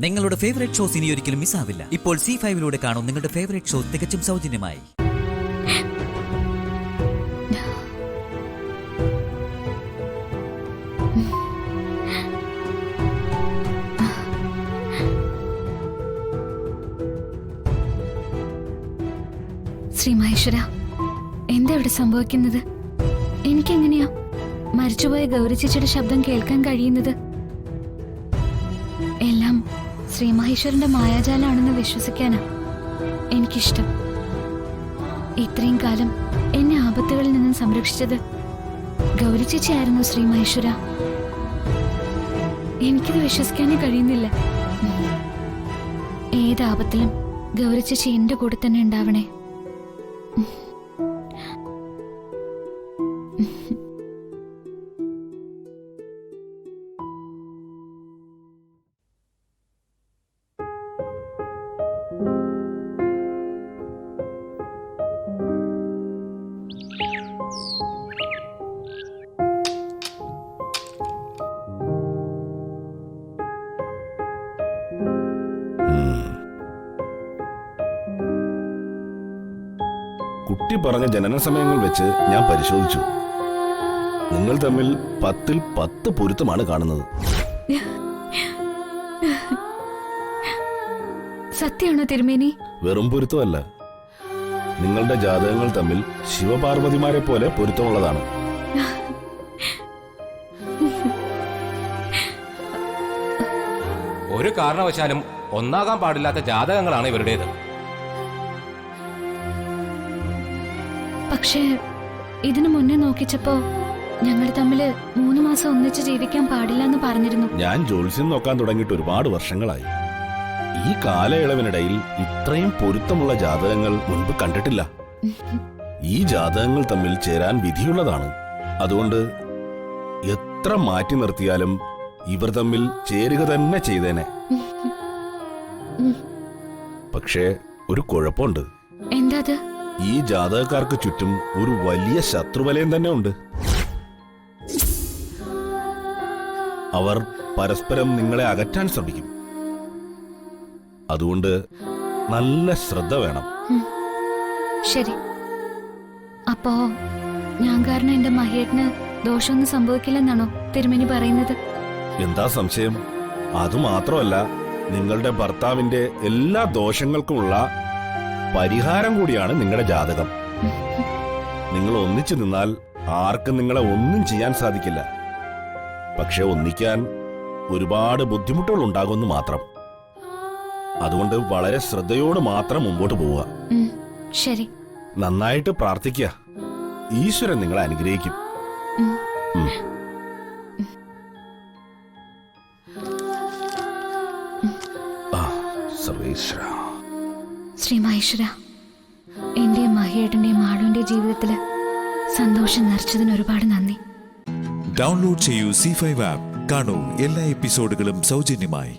നിങ്ങളുടെ favourite shows ഇനി ഒരിക്കലും മിസ്സാവില്ല. ഇപ്പോൾ C5 കാണും നിങ്ങളുടെ ഫേവറേറ്റ് ഷോ തികച്ചും സൗജന്യമായി. ശ്രീ മഹേശ്വര, എന്താ ഇവിടെ സംഭവിക്കുന്നത്? എനിക്കെങ്ങനെയാ മരിച്ചുപോയ ഗൗരി ചേച്ചിയുടെ ശബ്ദം കേൾക്കാൻ കഴിയുന്നത്? എല്ലാം ശ്രീ മഹേശ്വരന്റെ മായാജാലാണെന്ന് വിശ്വസിക്കാനാ എനിക്കിഷ്ടം. ഇത്രയും കാലം എന്നെ ആപത്തുകളിൽ നിന്നും സംരക്ഷിച്ചത് ഗൗരി ചേച്ചിയായിരുന്നു ശ്രീ മഹേശ്വര. എനിക്കിത് വിശ്വസിക്കാനേ കഴിയുന്നില്ല. ഏതാപത്തിലും ഗൗരി ചേച്ചി എന്റെ കൂടെ തന്നെ ഉണ്ടാവണേ. കുട്ടി പറഞ്ഞ ജനന സമയങ്ങൾ വെച്ച് ഞാൻ പരിശോധിച്ചു. നിങ്ങൾ തമ്മിൽ 10-ൽ 10 പൊരുത്തമാണ് കാണുന്നത്. സത്യമാണോ തിരുമേനി? വെറും പൊരുത്തമല്ല, നിങ്ങളുടെ ജാതകങ്ങൾ തമ്മിൽ ശിവപാർവതിമാരെ പോലെ പൊരുത്തമുള്ളതാണ്. ഒരു കാരണവശാലും ഒന്നാകാൻ പാടില്ലാത്ത ജാതകങ്ങളാണ് ഇവരുടേത്. പക്ഷേ ഇതിനു മുന്നേ നോക്കിച്ചപ്പോ ഞങ്ങൾ തമ്മില് 3 മാസം ഒന്നിച്ച് ജീവിക്കാൻ പാടില്ല എന്ന് പറഞ്ഞിരുന്നു. ഞാൻ ജ്യോത്സ്യം നോക്കാൻ തുടങ്ങിയിട്ട് ഒരുപാട് വർഷങ്ങളായി. ഈ കാലയളവിനിടയിൽ ഇത്രയും പൊരുത്തമുള്ള ജാതകങ്ങൾ മുൻപ് കണ്ടിട്ടില്ല. ഈ ജാതകങ്ങൾ തമ്മിൽ ചേരാൻ വിധിയുള്ളതാണ്. അതുകൊണ്ട് എത്ര മാറ്റി നിർത്തിയാലും ഇവർ തമ്മിൽ ചേരുക തന്നെ ചെയ്തേനെ. പക്ഷേ ഒരു കുഴപ്പമുണ്ട്. എന്താ അത്? ഈ ജാതകക്കാർക്ക് ചുറ്റും ഒരു വലിയ ശത്രുവലയം തന്നെ ഉണ്ട്. അവർ പരസ്പരം നിങ്ങളെ അകറ്റാൻ ശ്രമിക്കും. അതുകൊണ്ട് നല്ല ശ്രദ്ധ വേണം. ശരി. അപ്പോ ഞാൻ കാരണം എന്റെ മഹേട്ടന് ദോഷമൊന്നും സംഭവിക്കില്ലെന്നാണോ തിരുമേനി പറയുന്നത്? എന്താ സംശയം? അതുമാത്രമല്ല, നിങ്ങളുടെ ഭർത്താവിന്റെ എല്ലാ ദോഷങ്ങൾക്കുമുള്ള പരിഹാരം കൂടിയാണ് നിങ്ങളുടെ ജാതകം. നിങ്ങൾ ഒന്നിച്ചു നിന്നാൽ ആർക്കും നിങ്ങളെ ഒന്നും ചെയ്യാൻ സാധിക്കില്ല. പക്ഷെ ഒന്നിക്കാൻ ഒരുപാട് ബുദ്ധിമുട്ടുകൾ ഉണ്ടാകുമെന്ന് മാത്രം. അതുകൊണ്ട് വളരെ ശ്രദ്ധയോട് മാത്രം മുമ്പോട്ട് പോവുക. ശരി. നന്നായിട്ട് പ്രാർത്ഥിക്കുക. ഈശ്വരൻ നിങ്ങളെ അനുഗ്രഹിക്കും. സർവേശ്വര. ശ്രീ മഹേശ്വര, എന്റെയും മഹേട്ടന്റെയും ആളുവിന്റെയും ജീവിതത്തില് സന്തോഷം നിറച്ചതിന് ഒരുപാട് നന്ദി. ഡൗൺലോഡ് ചെയ്യൂ C5 ആപ്പ്. കാണൂ എല്ലാ എപ്പിസോഡുകളും സൗജന്യമായി.